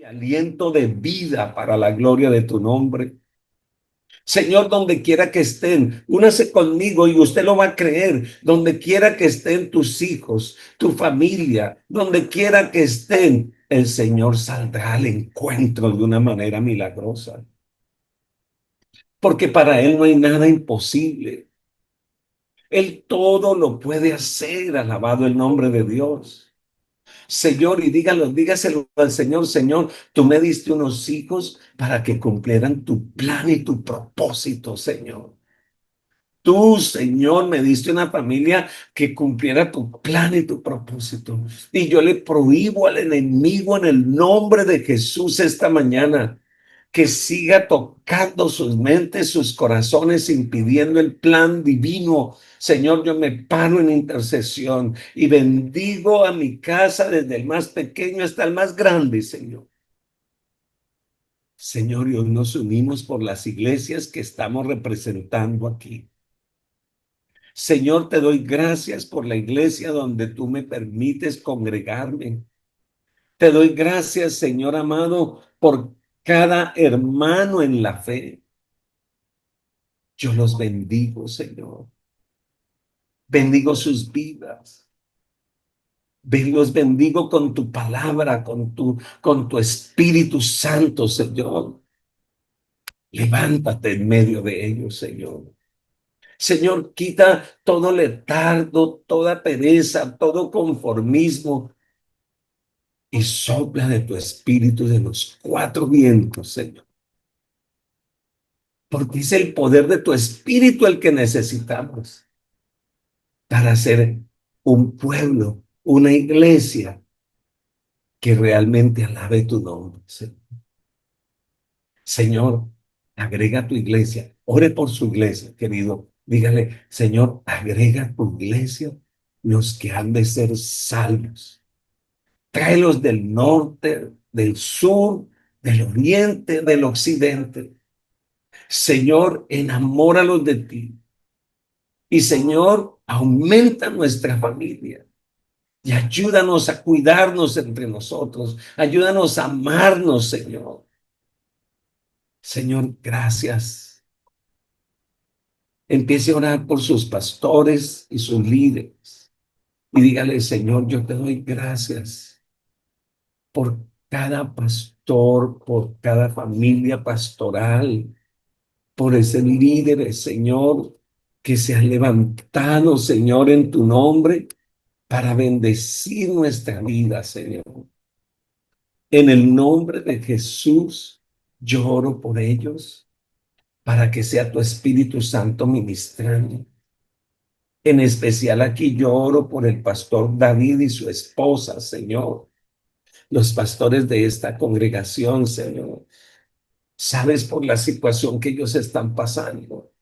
y aliento de vida para la gloria de tu nombre. Señor, donde quiera que estén, únase conmigo y usted lo va a creer. Donde quiera que estén tus hijos, tu familia, donde quiera que estén, el Señor saldrá al encuentro de una manera milagrosa. Porque para Él no hay nada imposible. Él todo lo puede hacer, alabado el nombre de Dios. Señor, y dígaselo al Señor, Señor, tú me diste unos hijos para que cumplieran tu plan y tu propósito, Señor. Tú, Señor, me diste una familia que cumpliera tu plan y tu propósito. Y yo le prohíbo al enemigo en el nombre de Jesús esta mañana que siga tocando sus mentes, sus corazones, impidiendo el plan divino. Señor, yo me paro en intercesión y bendigo a mi casa desde el más pequeño hasta el más grande, Señor. Señor, y hoy nos unimos por las iglesias que estamos representando aquí. Señor, te doy gracias por la iglesia donde tú me permites congregarme. Te doy gracias, Señor amado, por cada hermano en la fe. Yo los bendigo, Señor. Bendigo sus vidas. Los bendigo con tu palabra, con tu Espíritu Santo, Señor. Levántate en medio de ellos, Señor. Señor, quita todo letargo, toda pereza, todo conformismo y sopla de tu espíritu de los cuatro vientos, Señor. Porque es el poder de tu espíritu el que necesitamos para ser un pueblo, una iglesia que realmente alabe tu nombre, Señor. Señor, agrega tu iglesia. Ore por su iglesia, querido. Dígale, Señor, agrega a tu iglesia los que han de ser salvos. Tráelos del norte, del sur, del oriente, del occidente. Señor, enamóralos de ti. Y Señor, aumenta nuestra familia. Y ayúdanos a cuidarnos entre nosotros. Ayúdanos a amarnos, Señor. Señor, gracias. Empiece a orar por sus pastores y sus líderes. Y dígale, Señor, yo te doy gracias por cada pastor, por cada familia pastoral, por ese líder, Señor, que se ha levantado, Señor, en tu nombre para bendecir nuestra vida, Señor. En el nombre de Jesús, yo oro por ellos para que sea tu Espíritu Santo ministrando. En especial aquí yo oro por el pastor David y su esposa, Señor. Los pastores de esta congregación, Señor. Sabes por la situación que ellos están pasando.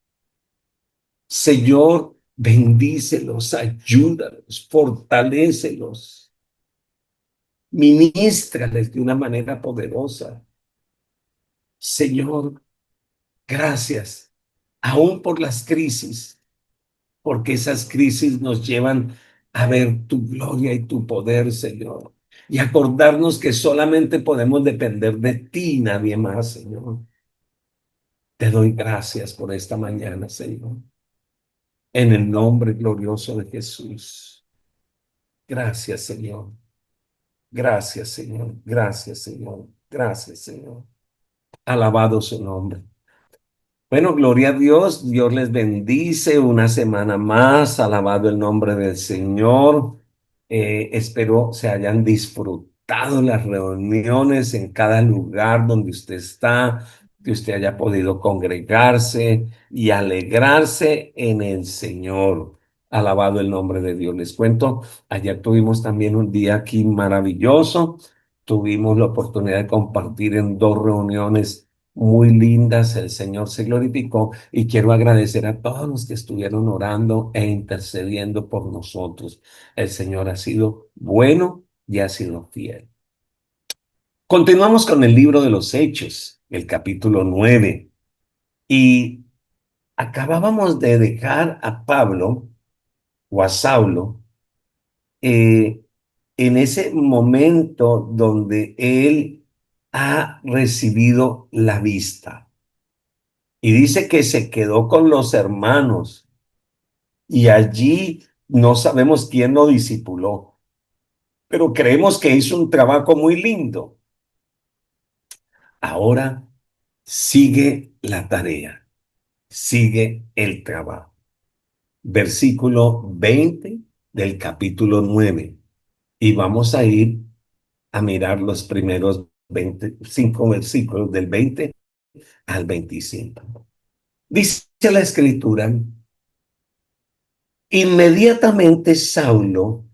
Señor, bendícelos, ayúdalos, fortalécelos, ministrales de una manera poderosa. Señor, gracias, aún por las crisis, porque esas crisis nos llevan a ver tu gloria y tu poder, Señor, y acordarnos que solamente podemos depender de ti, nadie más, Señor. Te doy gracias por esta mañana, Señor, en el nombre glorioso de Jesús. Gracias, Señor. Gracias, Señor. Gracias, Señor. Gracias, Señor. Alabado su nombre. Bueno, gloria a Dios. Dios les bendice una semana más. Alabado el nombre del Señor. Espero se hayan disfrutado las reuniones en cada lugar donde usted está, que usted haya podido congregarse y alegrarse en el Señor. Alabado el nombre de Dios. Les cuento, ayer tuvimos también un día aquí maravilloso. Tuvimos la oportunidad de compartir en dos reuniones muy lindas. El Señor se glorificó y quiero agradecer a todos los que estuvieron orando e intercediendo por nosotros. El Señor ha sido bueno y ha sido fiel. Continuamos con el libro de los Hechos, el capítulo 9, y acabábamos de dejar a Pablo o a Saulo eh, en ese momento donde él ha recibido la vista. Y dice que se quedó con los hermanos y allí no sabemos quién lo discipuló, pero creemos que hizo un trabajo muy lindo. Ahora sigue la tarea, sigue el trabajo. Versículo 20 del capítulo 9. Y vamos a ir a mirar los primeros 25 versículos del 20 al 25. Dice la escritura, inmediatamente Saulo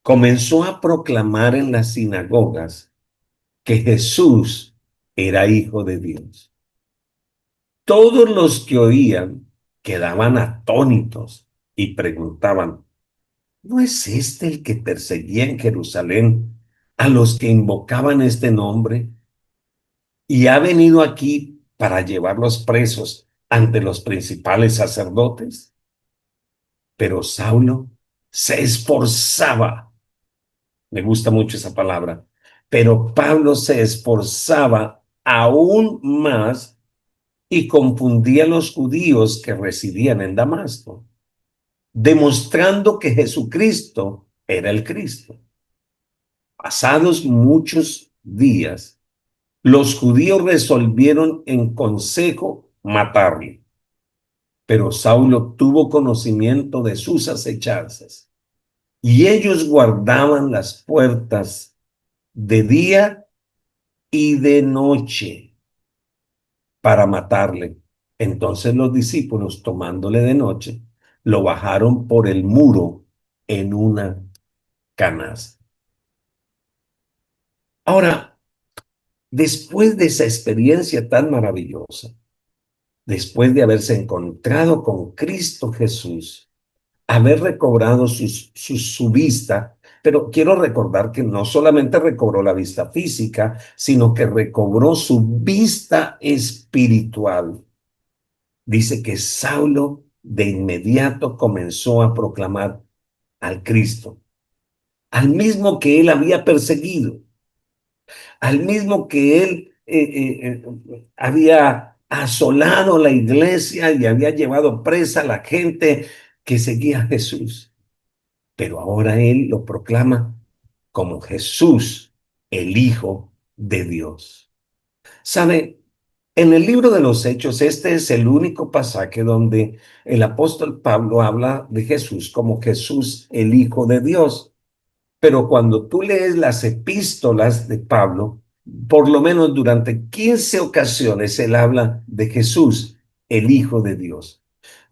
comenzó a proclamar en las sinagogas que Jesús era hijo de Dios. Todos los que oían quedaban atónitos y preguntaban, ¿no es este el que perseguía en Jerusalén a los que invocaban este nombre y ha venido aquí para llevarlos presos ante los principales sacerdotes? Pero Saulo se esforzaba, me gusta mucho esa palabra, pero Pablo se esforzaba aún más y confundía a los judíos que residían en Damasco, demostrando que Jesucristo era el Cristo. Pasados muchos días, los judíos resolvieron en consejo matarle, pero Saulo tuvo conocimiento de sus acechanzas y ellos guardaban las puertas de día y de noche para matarle. Entonces los discípulos, tomándole de noche, lo bajaron por el muro en una canasta. Ahora, después de esa experiencia tan maravillosa, después de haberse encontrado con Cristo Jesús, haber recobrado su vista, pero quiero recordar que no solamente recobró la vista física, sino que recobró su vista espiritual. Dice que Saulo de inmediato comenzó a proclamar al Cristo, al mismo que él había perseguido, al mismo que él había asolado la iglesia y había llevado presa a la gente que seguía a Jesús. Pero ahora él lo proclama como Jesús, el Hijo de Dios. ¿Sabe? En el libro de los Hechos, este es el único pasaje donde el apóstol Pablo habla de Jesús como Jesús, el Hijo de Dios. Pero cuando tú lees las epístolas de Pablo, por lo menos durante 15 ocasiones él habla de Jesús, el Hijo de Dios.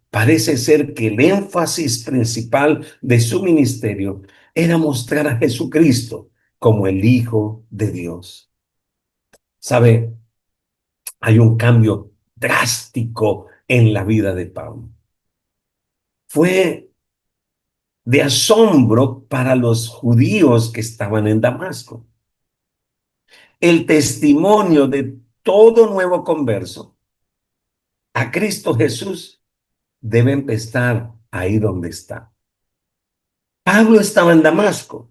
Parece ser que el énfasis principal de su ministerio era mostrar a Jesucristo como el Hijo de Dios. ¿Sabe? Hay un cambio drástico en la vida de Pablo. Fue de asombro para los judíos que estaban en Damasco. El testimonio de todo nuevo converso a Cristo Jesús debe empezar ahí donde está. Pablo estaba en Damasco,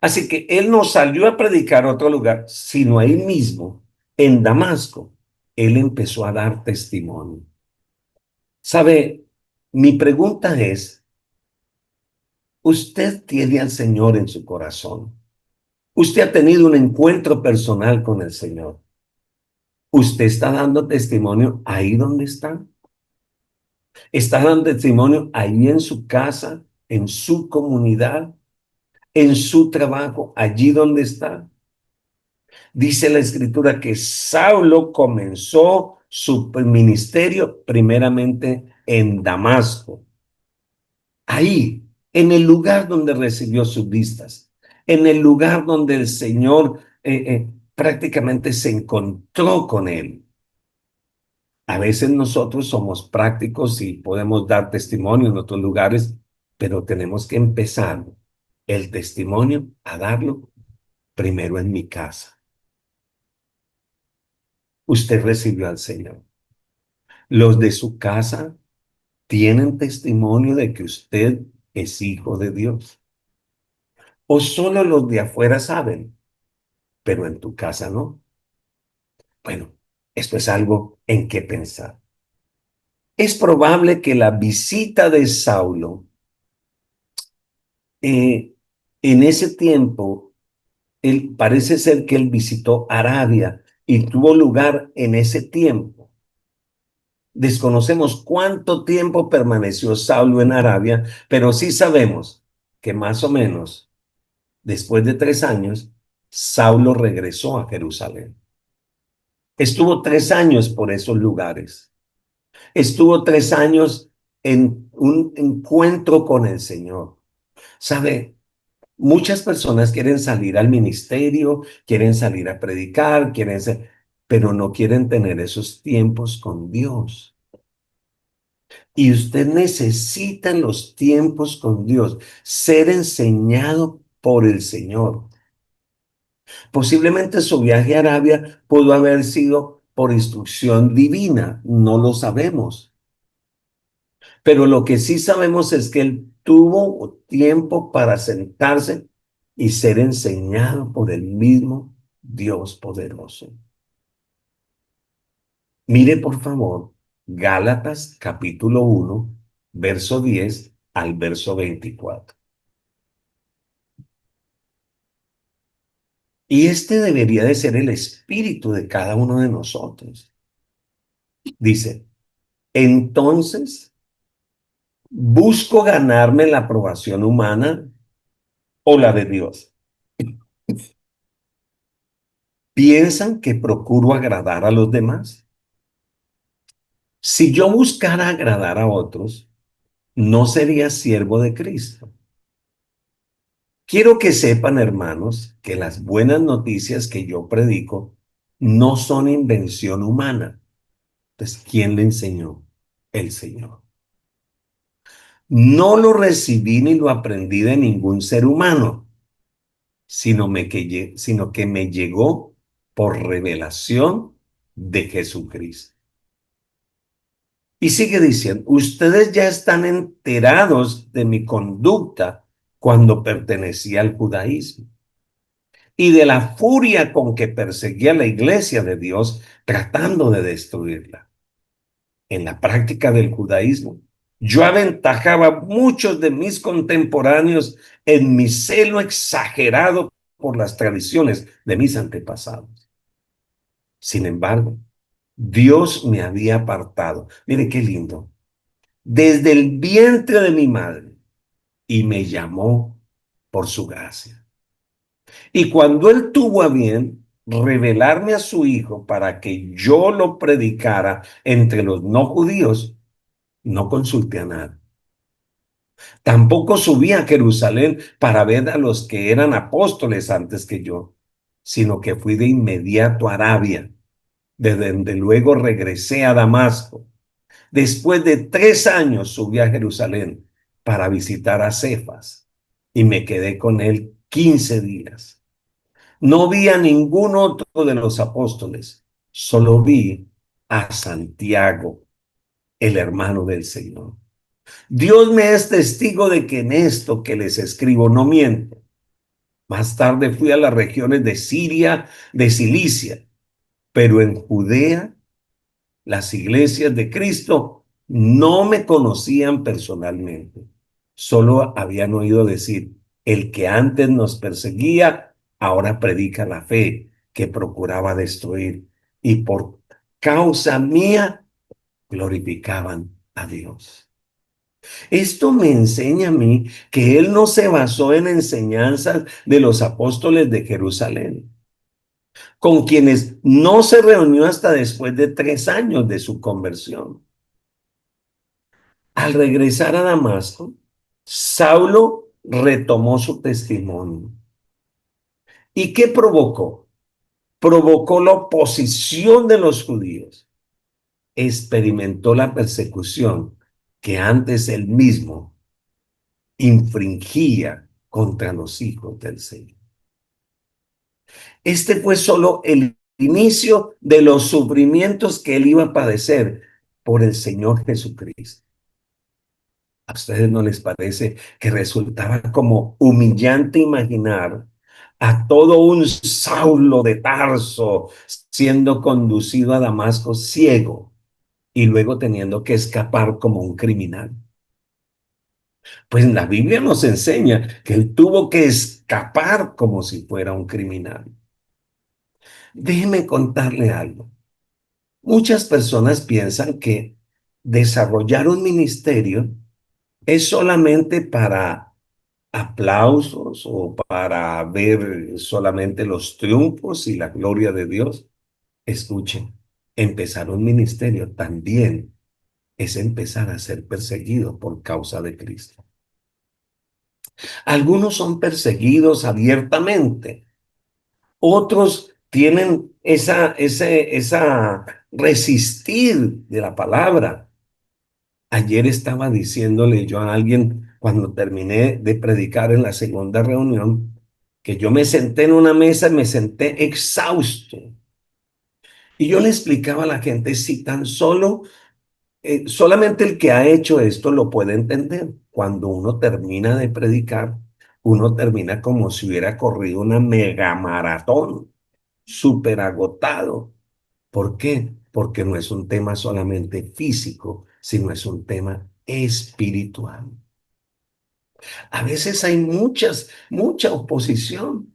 así que él no salió a predicar a otro lugar, sino ahí mismo, en Damasco, él empezó a dar testimonio. ¿Sabe? Mi pregunta es, ¿usted tiene al Señor en su corazón? ¿Usted ha tenido un encuentro personal con el Señor? ¿Usted está dando testimonio ahí donde está? ¿Está dando testimonio ahí en su casa, en su comunidad, en su trabajo, allí donde está? Dice la escritura que Saulo comenzó su ministerio primeramente en Damasco. Ahí, en el lugar donde recibió sus vistas, en el lugar donde el Señor prácticamente se encontró con él. A veces nosotros somos prácticos y podemos dar testimonio en otros lugares, pero tenemos que empezar el testimonio a darlo primero en mi casa. Usted recibió al Señor. Los de su casa tienen testimonio de que usted es hijo de Dios. O solo los de afuera saben, pero en tu casa no. Bueno, esto es algo en que pensar. Es probable que la visita de Saulo eh, en ese tiempo, él, parece ser que él visitó Arabia y tuvo lugar en ese tiempo. Desconocemos cuánto tiempo permaneció Saulo en Arabia, pero sí sabemos que más o menos después de 3 años, Saulo regresó a Jerusalén. Estuvo 3 años por esos lugares. Estuvo 3 años en un encuentro con el Señor. ¿Sabe? Muchas personas quieren salir al ministerio, quieren salir a predicar, quieren ser, pero no quieren tener esos tiempos con Dios. Y usted necesita en los tiempos con Dios ser enseñado por el Señor. Posiblemente su viaje a Arabia pudo haber sido por instrucción divina, no lo sabemos. Pero lo que sí sabemos es que él tuvo tiempo para sentarse y ser enseñado por el mismo Dios poderoso. Mire por favor Gálatas capítulo 1, verso 10 al verso 24. Y este debería de ser el espíritu de cada uno de nosotros. Dice, entonces, ¿busco ganarme la aprobación humana o la de Dios? ¿Piensan que procuro agradar a los demás? Si yo buscara agradar a otros, no sería siervo de Cristo. Quiero que sepan, hermanos, que las buenas noticias que yo predico no son invención humana. Entonces, ¿quién le enseñó? El Señor. No lo recibí ni lo aprendí de ningún ser humano, sino que me llegó por revelación de Jesucristo. Y sigue diciendo, ustedes ya están enterados de mi conducta cuando pertenecía al judaísmo y de la furia con que perseguía la iglesia de Dios tratando de destruirla. En la práctica del judaísmo, yo aventajaba a muchos de mis contemporáneos en mi celo exagerado por las tradiciones de mis antepasados. Sin embargo, Dios me había apartado. Mire qué lindo. Desde el vientre de mi madre y me llamó por su gracia. Y cuando él tuvo a bien revelarme a su hijo para que yo lo predicara entre los no judíos, no consulté a nadie. Tampoco subí a Jerusalén para ver a los que eran apóstoles antes que yo, sino que fui de inmediato a Arabia, desde donde luego regresé a Damasco. Después de 3 años subí a Jerusalén para visitar a Cefas y me quedé con él 15 días. No vi a ningún otro de los apóstoles, solo vi a Santiago, el hermano del Señor. Dios me es testigo de que en esto que les escribo no miento. Más tarde fui a las regiones de Siria, de Cilicia, pero en Judea las iglesias de Cristo no me conocían personalmente. Solo habían oído decir, el que antes nos perseguía, ahora predica la fe que procuraba destruir. Y por causa mía, glorificaban a Dios. Esto me enseña a mí que él no se basó en enseñanzas de los apóstoles de Jerusalén, con quienes no se reunió hasta después de 3 años de su conversión. Al regresar a Damasco, Saulo retomó su testimonio. ¿Y qué provocó? Provocó la oposición de los judíos. Experimentó la persecución que antes él mismo infringía contra los hijos del Señor. Este fue solo el inicio de los sufrimientos que él iba a padecer por el Señor Jesucristo. ¿A ustedes no les parece que resultaba como humillante imaginar a todo un Saulo de Tarso siendo conducido a Damasco ciego y luego teniendo que escapar como un criminal. Pues la Biblia nos enseña que él tuvo que escapar como si fuera un criminal. Déjeme contarle algo. Muchas personas piensan que desarrollar un ministerio es solamente para aplausos o para ver solamente los triunfos y la gloria de Dios. Escuchen, empezar un ministerio también es empezar a ser perseguido por causa de Cristo. Algunos son perseguidos abiertamente, otros tienen esa resistir de la palabra. Ayer estaba diciéndole yo a alguien cuando terminé de predicar en la segunda reunión que yo me senté en una mesa y me senté exhausto. Y yo le explicaba a la gente, si tan solo, solamente el que ha hecho esto lo puede entender. Cuando uno termina de predicar, uno termina como si hubiera corrido una mega maratón, súper agotado. ¿Por qué? Porque no es un tema solamente físico, sino es un tema espiritual. A veces hay mucha oposición.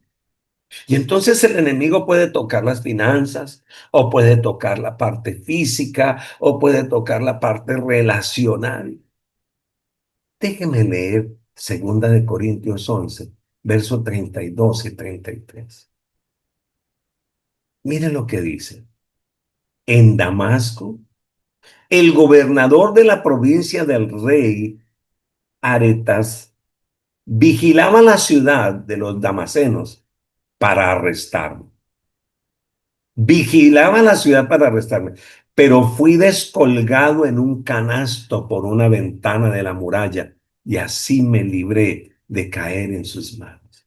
Y entonces el enemigo puede tocar las finanzas, o puede tocar la parte física, o puede tocar la parte relacional. Déjeme leer 2 Corintios 11, versos 32 y 33. Mire lo que dice. En Damasco, el gobernador de la provincia del rey Aretas vigilaba la ciudad de los damasenos para arrestarme. Vigilaba la ciudad para arrestarme, pero fui descolgado en un canasto por una ventana de la muralla y así me libré de caer en sus manos.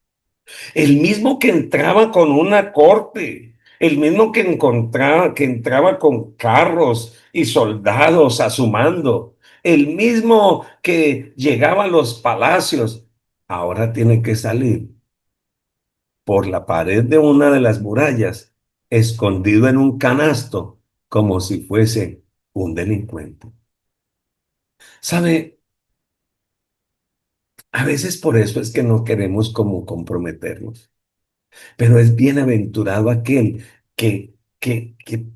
El mismo que entraba con una corte, el mismo que entraba con carros y soldados a su mando, el mismo que llegaba a los palacios, ahora tiene que salir por la pared de una de las murallas, escondido en un canasto, como si fuese un delincuente. ¿Sabe? A veces por eso es que no queremos como comprometernos, pero es bienaventurado aquel que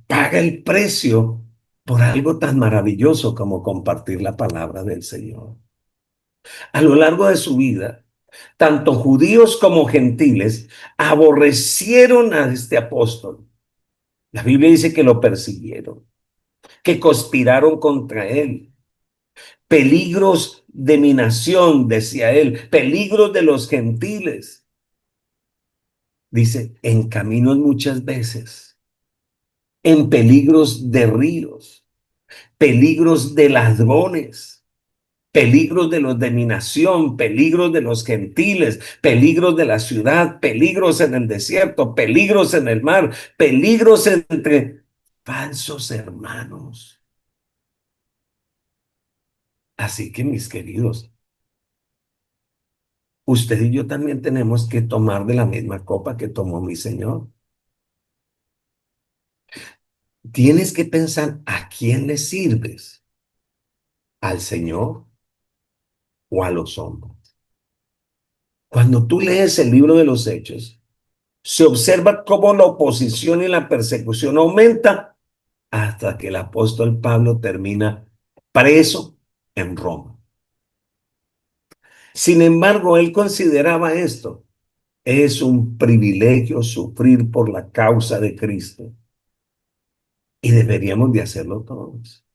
paga el precio por algo tan maravilloso como compartir la palabra del Señor. A lo largo de su vida, tanto judíos como gentiles aborrecieron a este apóstol. La Biblia dice que lo persiguieron, que conspiraron contra él. Peligros de mi nación, decía él, peligros de los gentiles. Dice, en caminos muchas veces, en peligros de ríos, peligros de ladrones, peligros de los de mi nación, peligros de los gentiles, peligros de la ciudad, peligros en el desierto, peligros en el mar, peligros entre falsos hermanos. Así que, mis queridos, usted y yo también tenemos que tomar de la misma copa que tomó mi Señor. Tienes que pensar a quién le sirves, al Señor o a los hombres. Cuando tú lees el libro de los Hechos, se observa cómo la oposición y la persecución aumenta hasta que el apóstol Pablo termina preso en Roma. Sin embargo, él consideraba esto: es un privilegio sufrir por la causa de Cristo y deberíamos de hacerlo todos.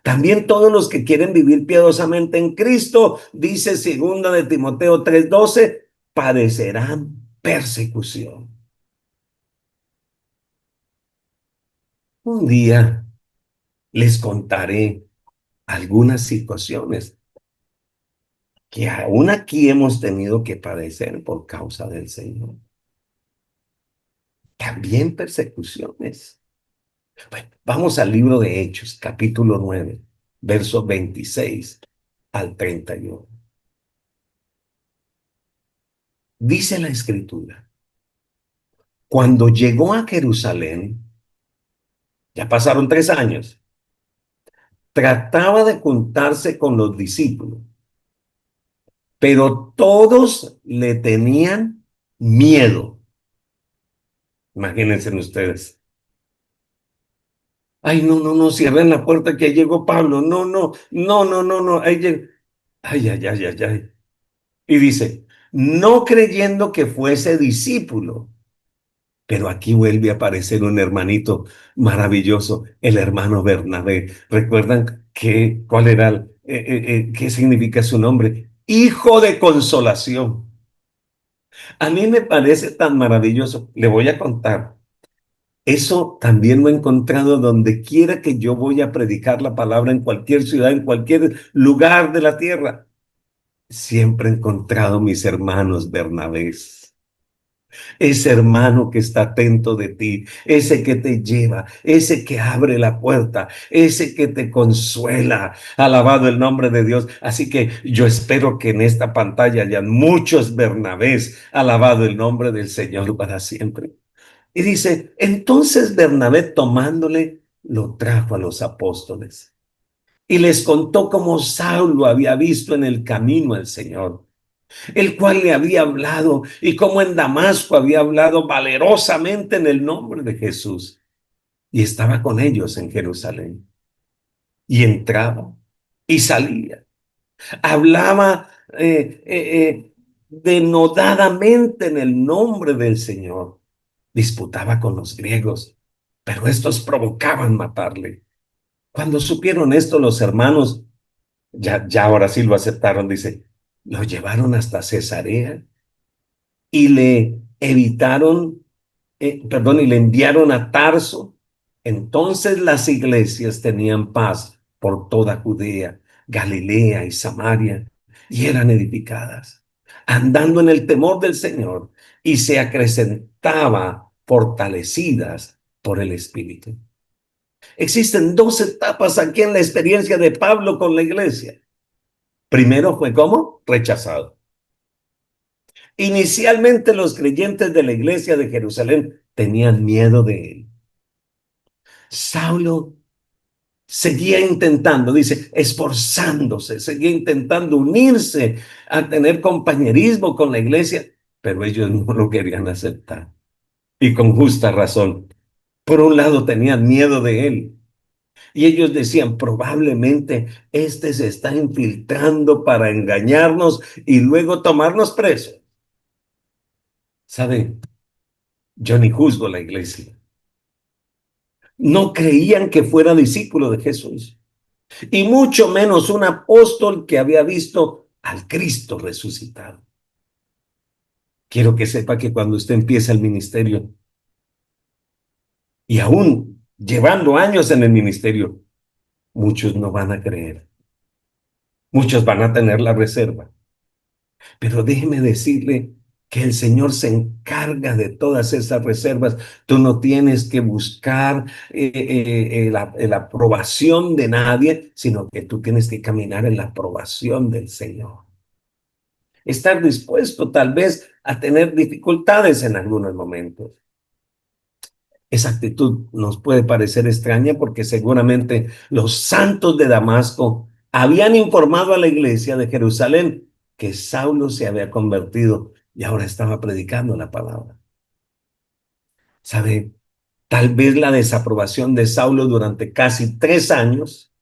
También todos los que quieren vivir piadosamente en Cristo, dice 2 Timoteo 3:12, padecerán persecución. Un día les contaré algunas situaciones que aún aquí hemos tenido que padecer por causa del Señor. También persecuciones. Bueno, vamos al libro de Hechos, capítulo 9, versos 26 al 31. Dice la escritura. Cuando llegó a Jerusalén, ya pasaron 3 años, trataba de juntarse con los discípulos, pero todos le tenían miedo. Imagínense ustedes. Ay, no, no, no, cierren la puerta que llegó Pablo. No, no, no, no, no, no. Ay, ay, ay, ay, ay. Y dice, no creyendo que fuese discípulo. Pero aquí vuelve a aparecer un hermanito maravilloso, el hermano Bernabé. ¿Recuerdan cuál era, qué significa su nombre? Hijo de consolación. A mí me parece tan maravilloso. Le voy a contar. Eso también lo he encontrado donde quiera que yo voy a predicar la palabra en cualquier ciudad, en cualquier lugar de la tierra. Siempre he encontrado mis hermanos Bernabés. Ese hermano que está atento de ti, ese que te lleva, ese que abre la puerta, ese que te consuela. Alabado el nombre de Dios. Así que yo espero que en esta pantalla hayan muchos Bernabés. Alabado el nombre del Señor para siempre. Y dice, entonces Bernabé tomándole, lo trajo a los apóstoles y les contó cómo Saulo había visto en el camino al Señor, el cual le había hablado, y cómo en Damasco había hablado valerosamente en el nombre de Jesús. Y estaba con ellos en Jerusalén. Y entraba y salía. Hablaba denodadamente en el nombre del Señor. Disputaba con los griegos, pero estos provocaban matarle. Cuando supieron esto, los hermanos, ya ahora sí lo aceptaron, dice, lo llevaron hasta Cesarea y le evitaron, perdón, y le enviaron a Tarso. Entonces las iglesias tenían paz por toda Judea, Galilea y Samaria, y eran edificadas, andando en el temor del Señor, y se acrecentaba fortalecidas por el Espíritu. Existen dos etapas aquí en la experiencia de Pablo con la iglesia. Primero fue ¿cómo? Rechazado. Inicialmente los creyentes de la iglesia de Jerusalén tenían miedo de él. Saulo seguía intentando, dice, esforzándose, seguía intentando unirse a tener compañerismo con la iglesia, pero ellos no lo querían aceptar. Y con justa razón. Por un lado tenían miedo de él. Y ellos decían, probablemente este se está infiltrando para engañarnos y luego tomarnos presos. ¿Saben? Yo ni juzgo la iglesia. No creían que fuera discípulo de Jesús, y mucho menos un apóstol que había visto al Cristo resucitado. Quiero que sepa que cuando usted empieza el ministerio, y aún llevando años en el ministerio, muchos no van a creer. Muchos van a tener la reserva. Pero déjeme decirle que el Señor se encarga de todas esas reservas. Tú no tienes que buscar la aprobación de nadie, sino que tú tienes que caminar en la aprobación del Señor. Estar dispuesto tal vez a tener dificultades en algunos momentos. Esa actitud nos puede parecer extraña porque seguramente los santos de Damasco habían informado a la iglesia de Jerusalén que Saulo se había convertido y ahora estaba predicando la palabra. ¿Sabe? Tal vez la desaprobación de Saulo durante casi 3 años,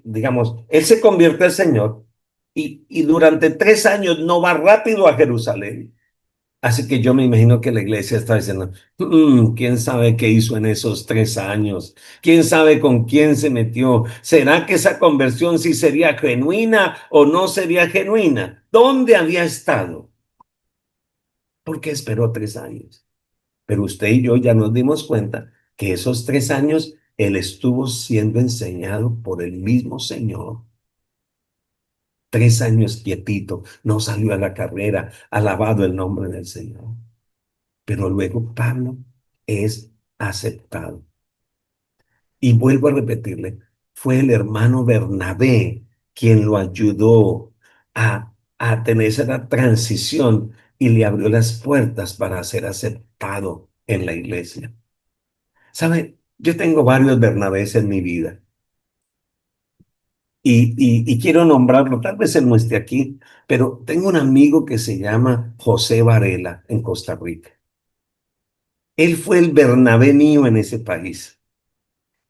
digamos, él se convierte al Señor y durante 3 años no va rápido a Jerusalén. Así que yo me imagino que la iglesia está diciendo, ¿quién sabe qué hizo en esos 3 años? ¿Quién sabe con quién se metió? ¿Será que esa conversión sí sería genuina o no sería genuina? ¿Dónde había estado? ¿Por qué esperó 3 años? Pero usted y yo ya nos dimos cuenta que esos 3 años él estuvo siendo enseñado por el mismo Señor. 3 años quietito, no salió a la carrera, alabado el nombre del Señor. Pero luego Pablo es aceptado. Y vuelvo a repetirle, fue el hermano Bernabé quien lo ayudó a tener esa transición y le abrió las puertas para ser aceptado en la iglesia. ¿Sabe? Yo tengo varios Bernabés en mi vida y quiero nombrarlo, tal vez él no esté aquí, pero tengo un amigo que se llama José Varela en Costa Rica. Él fue el Bernabé mío en ese país.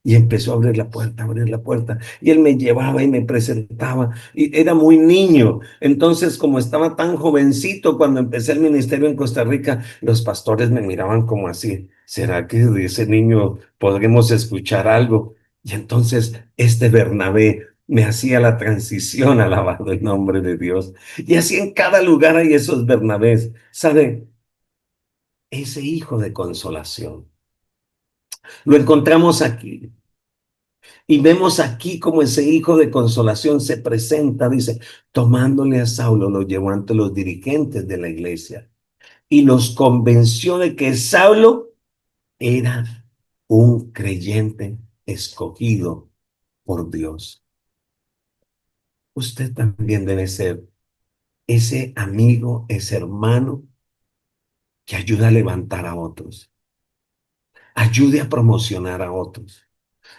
Y empezó a abrir la puerta, a abrir la puerta. Y él me llevaba y me presentaba. Y era muy niño. Entonces, como estaba tan jovencito cuando empecé el ministerio en Costa Rica, los pastores me miraban como así. ¿Será que de ese niño podremos escuchar algo? Y entonces este Bernabé me hacía la transición, alabado el nombre de Dios. Y así en cada lugar hay esos Bernabés. ¿Sabe? Ese hijo de consolación. Lo encontramos aquí. Y vemos aquí como ese hijo de consolación se presenta, dice, tomándole a Saulo, lo llevó ante los dirigentes de la iglesia y los convenció de que Saulo era un creyente escogido por Dios. Usted también debe ser ese amigo, ese hermano que ayuda a levantar a otros, ayude a promocionar a otros,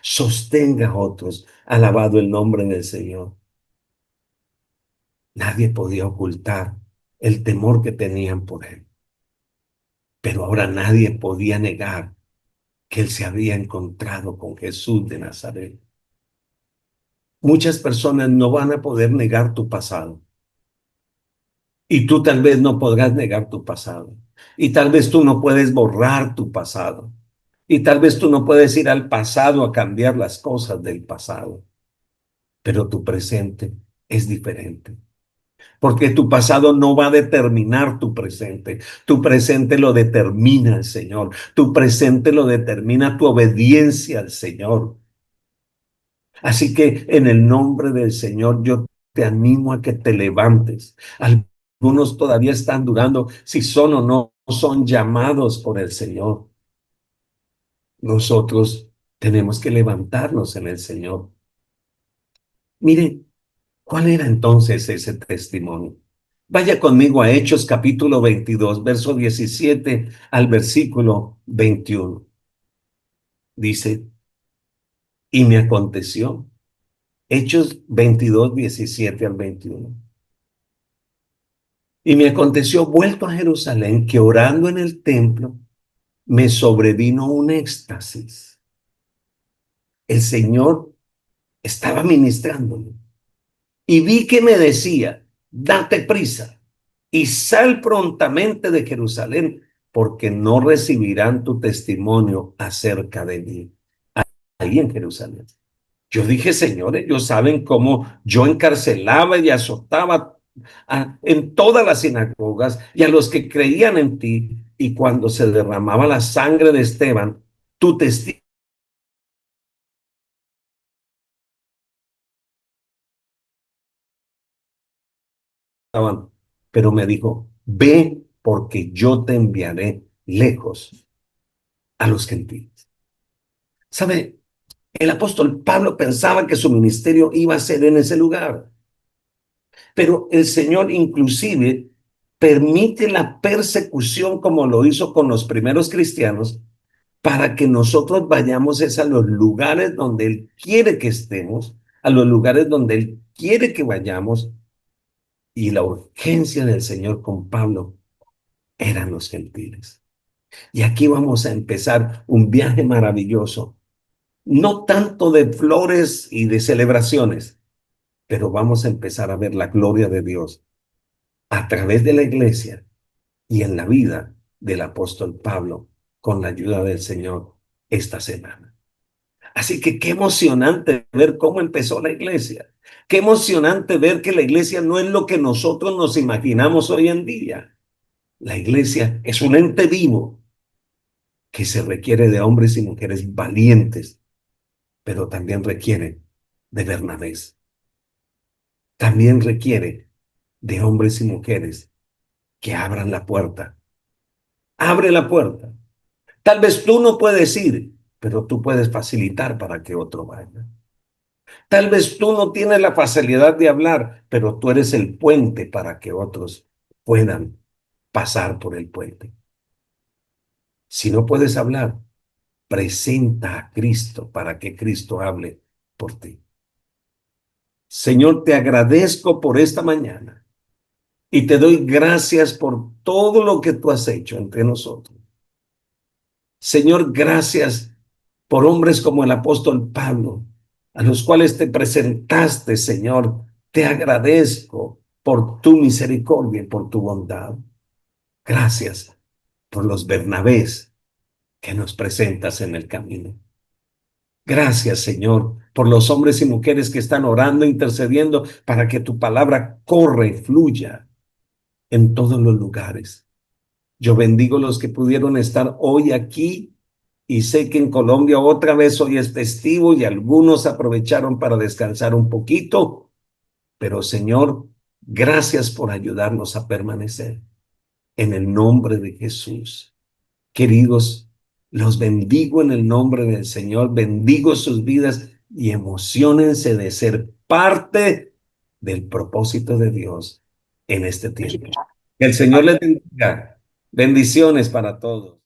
sostenga a otros, alabado el nombre del Señor. Nadie podía ocultar el temor que tenían por él, pero ahora nadie podía negar que él se había encontrado con Jesús de Nazaret. Muchas personas no van a poder negar tu pasado y tú tal vez no podrás negar tu pasado y tal vez tú no puedes borrar tu pasado y tal vez tú no puedes ir al pasado a cambiar las cosas del pasado, pero tu presente es diferente. Porque tu pasado no va a determinar tu presente. Tu presente lo determina el Señor. Tu presente lo determina tu obediencia al Señor. Así que en el nombre del Señor yo te animo a que te levantes. Algunos todavía están dudando si son o no son llamados por el Señor. Nosotros tenemos que levantarnos en el Señor. Mire, ¿cuál era entonces ese testimonio? Vaya conmigo a Hechos capítulo 22, verso 17 al versículo 21. Dice, y me aconteció, Hechos 22, 17 al 21. Y me aconteció vuelto a Jerusalén que orando en el templo me sobrevino un éxtasis. El Señor estaba ministrándome y vi que me decía, date prisa y sal prontamente de Jerusalén, porque no recibirán tu testimonio acerca de mí ahí en Jerusalén. Yo dije, señores, ellos saben cómo yo encarcelaba y azotaba en todas las sinagogas y a los que creían en ti, y cuando se derramaba la sangre de Esteban, tu testigo, pero me dijo, ve porque yo te enviaré lejos a los gentiles. ¿Sabe? El apóstol Pablo pensaba que su ministerio iba a ser en ese lugar, pero el Señor inclusive permite la persecución como lo hizo con los primeros cristianos para que nosotros vayamos a los lugares donde Él quiere que estemos, a los lugares donde Él quiere que vayamos, y la urgencia del Señor con Pablo eran los gentiles. Y aquí vamos a empezar un viaje maravilloso, no tanto de flores y de celebraciones, pero vamos a empezar a ver la gloria de Dios a través de la iglesia y en la vida del apóstol Pablo con la ayuda del Señor esta semana. Así que qué emocionante ver cómo empezó la iglesia. Qué emocionante ver que la iglesia no es lo que nosotros nos imaginamos hoy en día. La iglesia es un ente vivo que se requiere de hombres y mujeres valientes, pero también requiere de Bernabés. También requiere de hombres y mujeres que abran la puerta. Abre la puerta. Tal vez tú no puedes ir, pero tú puedes facilitar para que otro vaya. Tal vez tú no tienes la facilidad de hablar, pero tú eres el puente para que otros puedan. pasar por el puente. Si no puedes hablar, presenta a Cristo para que Cristo hable por ti. Señor, te agradezco por esta mañana y te doy gracias por todo lo que tú has hecho entre nosotros. Señor, gracias por hombres como el apóstol Pablo, a los cuales te presentaste, Señor. Te agradezco por tu misericordia y por tu bondad. Gracias por los Bernabés que nos presentas en el camino. Gracias, Señor, por los hombres y mujeres que están orando, intercediendo para que tu palabra corra y fluya en todos los lugares. Yo bendigo los que pudieron estar hoy aquí y sé que en Colombia otra vez hoy es festivo y algunos aprovecharon para descansar un poquito, pero Señor, gracias por ayudarnos a permanecer. En el nombre de Jesús. Queridos, los bendigo en el nombre del Señor, bendigo sus vidas y emociónense de ser parte del propósito de Dios en este tiempo. Que el Señor les bendiga. Bendiciones para todos.